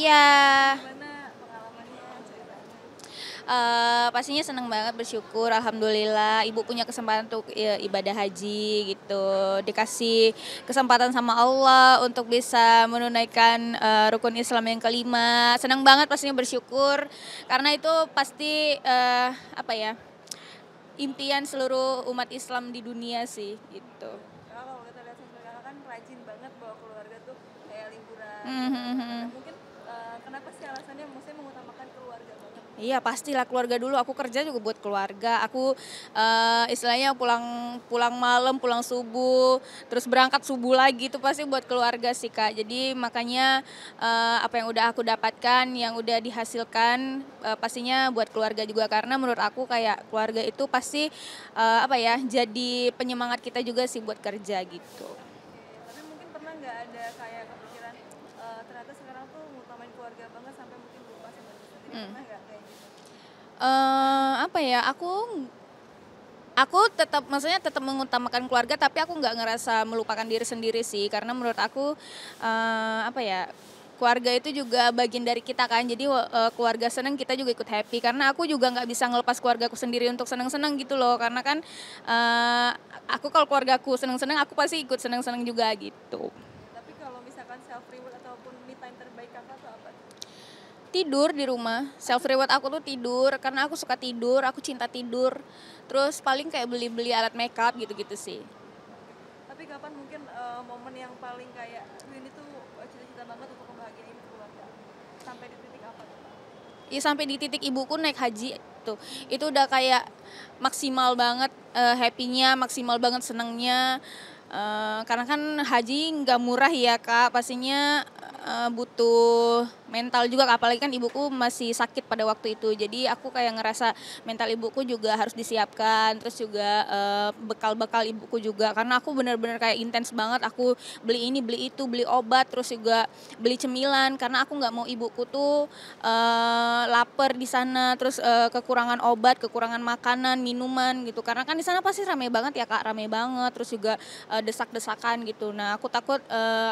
Iya, Gimana pengalamannya, ceritanya? pastinya seneng banget, bersyukur, alhamdulillah ibu punya kesempatan untuk ibadah haji gitu, dikasih kesempatan sama Allah untuk bisa menunaikan rukun Islam yang kelima. Senang banget, pastinya bersyukur karena itu pasti apa ya, impian seluruh umat Islam di dunia sih gitu. Karena kalau kita lihat sosmed kakak kan rajin banget bawa keluarga tuh kayak liburan kemana-mana. Mhm. Mungkin kenapa sih alasannya maksudnya mengutamakan keluarga banget? Iya pastilah, keluarga dulu. Aku kerja juga buat keluarga. Aku istilahnya pulang pulang malam, pulang subuh, terus berangkat subuh lagi, itu pasti buat keluarga sih Kak. Jadi makanya apa yang udah aku dapatkan, yang udah dihasilkan, pastinya buat keluarga juga, karena menurut aku kayak keluarga itu pasti apa ya, jadi penyemangat kita juga sih buat kerja gitu. Oke, tapi mungkin pernah nggak ada kayak kepikiran ternyata sekarang tuh ngutamain keluarga banget sampai mungkin lupa sama diri sendiri, Hmm. pernah nggak kayak gitu? Apa ya, aku tetap, maksudnya tetap mengutamakan keluarga, tapi aku nggak ngerasa melupakan diri sendiri sih, karena menurut aku apa ya, keluarga itu juga bagian dari kita kan. Jadi keluarga seneng, kita juga ikut happy, karena aku juga nggak bisa ngelepas keluargaku sendiri untuk seneng-seneng gitu loh, karena kan eh, aku kalau keluargaku seneng-seneng, aku pasti ikut seneng-seneng juga gitu. Oke, tapi kalau misalkan self reward ataupun me time terbaik kakak tuh apa? Tidur di rumah, self reward aku tuh tidur, karena aku suka tidur, aku cinta tidur. Terus paling kayak beli-beli alat makeup gitu-gitu sih. Oke. Tapi kapan mungkin momen yang paling kayak "Aduh, ini tuh cita-cita banget untuk membahagiain keluarga. Sampai di titik apa tuh? Ya sampai di titik ibuku naik haji tuh, itu udah kayak maksimal banget, happy-nya, maksimal banget senengnya. Karena kan haji nggak murah ya Kak, pastinya butuh mental juga, apalagi kan ibuku masih sakit pada waktu itu. Jadi aku kayak ngerasa mental ibuku juga harus disiapkan, terus juga bekal-bekal ibuku juga, karena aku bener-bener kayak intens banget, aku beli ini beli itu, beli obat, terus juga beli cemilan, karena aku nggak mau ibuku tuh lapar di sana, terus kekurangan obat, kekurangan makanan, minuman gitu. Karena kan di sana pasti rame banget ya Kak, rame banget, terus juga desak-desakan gitu. Nah, aku takut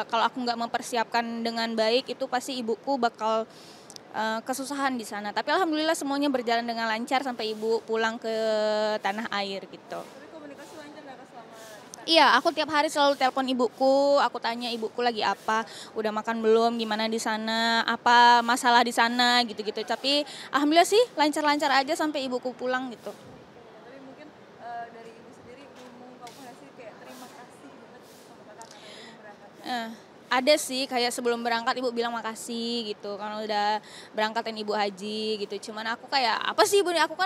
kalau aku nggak mempersiapkan dengan baik, itu pasti ibuku bakal kesusahan di sana. Tapi alhamdulillah semuanya berjalan dengan lancar sampai ibu pulang ke tanah air gitu. Tapi komunikasi lancar nggak kak selama di sana? Iya, aku tiap hari selalu telepon ibuku, aku tanya ibuku lagi apa, udah makan belum, gimana di sana, apa masalah di sana gitu-gitu. Tapi alhamdulillah sih lancar-lancar aja sampai ibuku pulang gitu. Oke, tapi mungkin dari ibu sendiri mengungkapkan nggak sih kayak terima kasih banget sama kakak karena udah memberangkatkan. Eh, ada sih, kayak sebelum berangkat ibu bilang makasih gitu karena udah berangkatin ibu haji gitu. Cuman aku kayak apa sih ibu nih, aku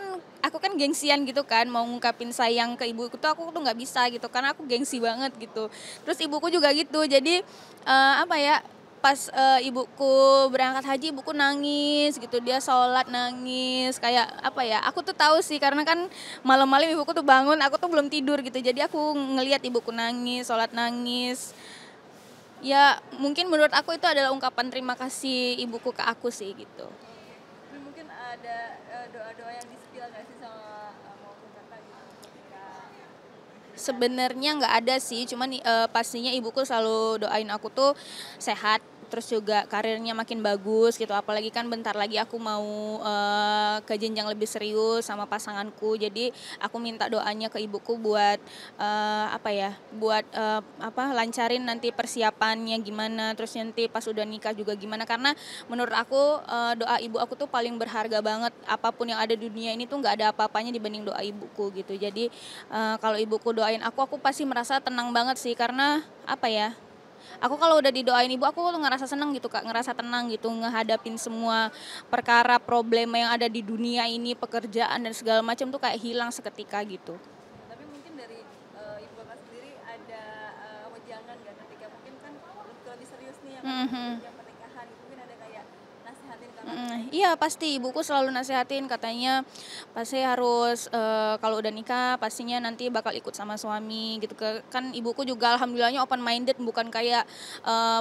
kan gengsian gitu kan, mau ngungkapin sayang ke ibuku tuh aku tuh nggak bisa gitu karena aku gengsi banget gitu. Terus ibuku juga gitu. Jadi apa ya, pas ibuku berangkat haji, ibuku nangis gitu, dia sholat nangis, kayak apa ya, aku tuh tahu sih karena kan malam-malam ibuku tuh bangun, aku tuh belum tidur gitu, jadi aku ngelihat ibuku nangis, sholat nangis. Ya, mungkin menurut aku itu adalah ungkapan terima kasih ibuku ke aku sih gitu. Oke, tapi mungkin ada doa-doa yang di-spill nggak sih sama maupun kakak gitu ketika Sebenarnya nggak ada sih, cuman pastinya ibuku selalu doain aku tuh sehat, terus juga karirnya makin bagus gitu. Apalagi kan bentar lagi aku mau ke jenjang lebih serius sama pasanganku. Jadi aku minta doanya ke ibuku buat apa ya, buat apa, lancarin nanti persiapannya gimana, terus nanti pas udah nikah juga gimana. Karena menurut aku doa ibu aku tuh paling berharga banget. Apapun yang ada di dunia ini tuh nggak ada apa-apanya dibanding doa ibuku gitu. Jadi kalau ibuku doain aku pasti merasa tenang banget sih, karena apa ya, aku kalau udah didoain ibu aku tuh ngerasa seneng gitu Kak, ngerasa tenang gitu ngehadapin semua perkara problema yang ada di dunia ini, pekerjaan dan segala macam tuh kayak hilang seketika gitu. ya, tapi mungkin dari ibu kakak sendiri ada wejangan nggak ketika mungkin kan lebih serius nih yang Mhm. yang pernikahan gitu, mungkin ada kayak nasihatin kakak terkait Iya pasti, ibuku selalu nasehatin, katanya pasti harus kalau udah nikah pastinya nanti bakal ikut sama suami gitu. Kan ibuku juga alhamdulillahnya open minded, bukan kayak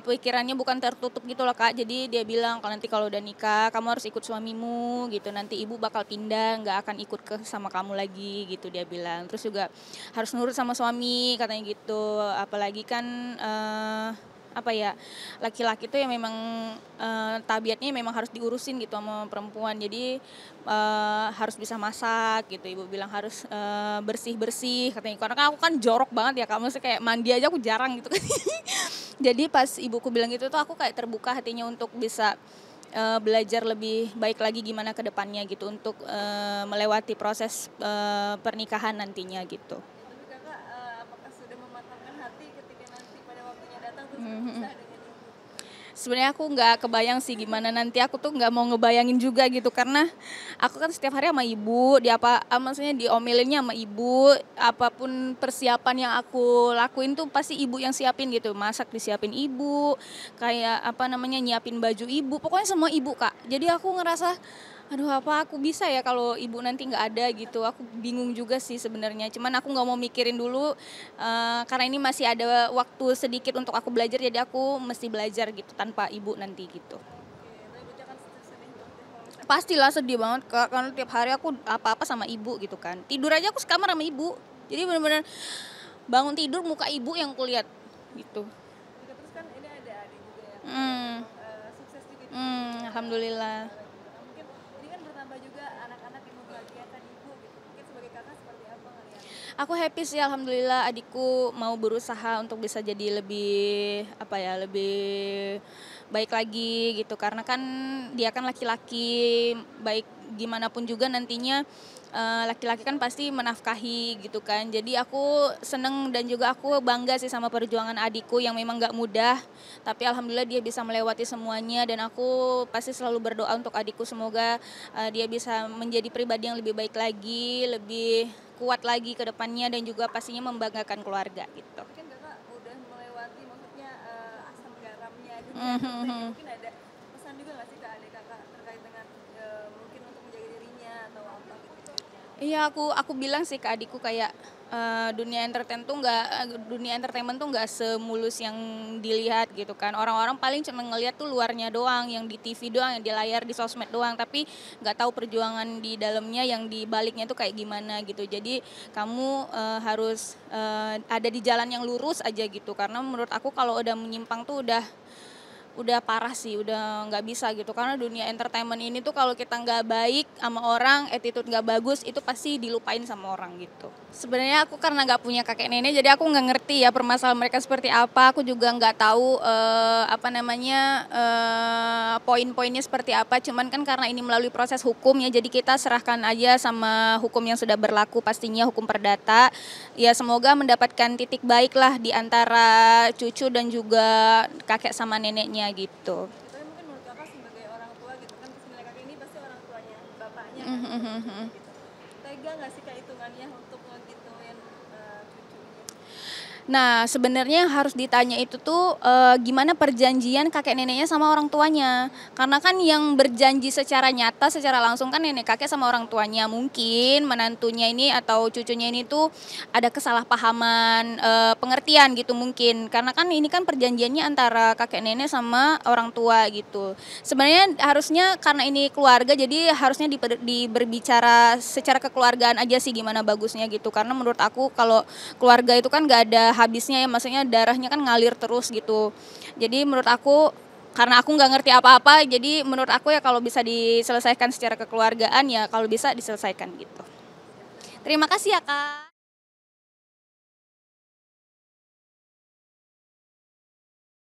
pikirannya bukan tertutup gitu loh Kak. Jadi dia bilang kalau nanti kalau udah nikah kamu harus ikut suamimu gitu. Nanti ibu bakal pindah, nggak akan ikut ke sama kamu lagi gitu dia bilang. Terus juga harus nurut sama suami katanya gitu. Apalagi kan apa ya, laki-laki tuh yang memang tabiatnya memang harus diurusin gitu sama perempuan. Jadi harus bisa masak gitu. Ibu bilang harus bersih-bersih katanya. Karena kan aku kan jorok banget ya, Kak. Maksudnya kayak mandi aja aku jarang gitu kan. Jadi pas ibuku bilang gitu tuh aku kayak terbuka hatinya untuk bisa belajar lebih baik lagi gimana ke depannya gitu untuk melewati proses pernikahan nantinya gitu. Tapi kakak apakah sudah mematangkan hati ketika nanti pada waktunya datang terus Mhm. berpisah dengan ibu? Sebenarnya aku nggak kebayang sih gimana nanti, aku tuh nggak mau ngebayangin juga gitu karena aku kan setiap hari sama ibu, maksudnya diomelinnya sama ibu, apapun persiapan yang aku lakuin tuh pasti ibu yang siapin gitu, masak disiapin ibu, kayak apa namanya nyiapin baju ibu, pokoknya semua ibu, Kak. Jadi aku ngerasa aduh apa aku bisa ya kalau ibu nanti nggak ada gitu, aku bingung juga sih sebenarnya, cuman aku nggak mau mikirin dulu karena ini masih ada waktu sedikit untuk aku belajar, jadi aku mesti belajar gitu tanpa ibu nanti gitu. Oke, tapi bocah kan sedih banget ya kalau misalnya Pastilah sedih banget, Kak, karena tiap hari aku apa-apa sama ibu gitu kan. Tidur aja aku sekamar sama ibu. Jadi benar-benar bangun tidur muka ibu yang kulihat gitu. juga. Terus kan ini ada adik juga yang Hmm, sukses juga di dunia alhamdulillah. olahraga gitu. Nah, mungkin ini kan bertambah juga anak-anak yang membahagiakan ibu gitu. Mungkin sebagai kakak seperti apa ngeliat? Aku happy sih alhamdulillah adikku mau berusaha untuk bisa jadi lebih apa ya, lebih baik lagi gitu karena kan dia kan laki-laki, baik gimana pun juga nantinya laki-laki kan pasti menafkahi gitu kan. Jadi aku seneng dan juga aku bangga sih sama perjuangan adikku yang memang gak mudah, tapi alhamdulillah dia bisa melewati semuanya dan aku pasti selalu berdoa untuk adikku semoga dia bisa menjadi pribadi yang lebih baik lagi, lebih kuat lagi ke depannya dan juga pastinya membanggakan keluarga gitu. Mungkin kakak udah melewati maksudnya asam garamnya dunia entertain. Mhm. Mungkin ada pesan juga nggak sih ke adik kakak terkait dengan mungkin untuk menjaga dirinya atau apa gitu? Iya, aku bilang sih ke adikku kayak dunia entertainment tuh nggak semulus yang dilihat gitu kan. Orang-orang paling cuma ngelihat tuh luarnya doang, yang di TV doang, yang di layar, di sosmed doang, tapi nggak tahu perjuangan di dalamnya yang di baliknya tuh kayak gimana gitu. Jadi kamu harus ada di jalan yang lurus aja gitu. Karena menurut aku kalau udah menyimpang tuh udah parah sih, udah nggak bisa gitu. Karena dunia entertainment ini tuh kalau kita nggak baik sama orang, attitude nggak bagus, itu pasti dilupain sama orang gitu. Sebenarnya aku karena nggak punya kakek nenek, jadi aku nggak ngerti ya permasalahan mereka seperti apa. Aku juga nggak tahu apa namanya poin-poinnya seperti apa. Cuman kan karena ini melalui proses hukum ya, jadi kita serahkan aja sama hukum yang sudah berlaku, pastinya hukum perdata. Ya semoga mendapatkan titik baik lah di antara cucu dan juga kakek sama neneknya gitu. Tapi mungkin menurut kakak sebagai orang tua gitu kan sebenarnya kakak ini pasti orang tuanya bapaknya kan Mhm. gitu. Tega nggak sih kak hitungannya untuk ngegituin cucunya? Nah, sebenarnya yang harus ditanya itu tuh gimana perjanjian kakek neneknya sama orang tuanya. Karena kan yang berjanji secara nyata, secara langsung kan nenek kakek sama orang tuanya. Mungkin menantunya ini atau cucunya ini tuh ada kesalahpahaman, pengertian gitu mungkin. Karena kan ini kan perjanjiannya antara kakek nenek sama orang tua gitu. Sebenarnya harusnya karena ini keluarga jadi harusnya berbicara secara kekeluargaan aja sih gimana bagusnya gitu. Karena menurut aku kalau keluarga itu kan gak ada habisnya ya, maksudnya darahnya kan ngalir terus gitu. Jadi menurut aku karena aku nggak ngerti apa-apa, jadi menurut aku ya kalau bisa diselesaikan secara kekeluargaan ya kalau bisa diselesaikan gitu. Terima kasih ya, Kak.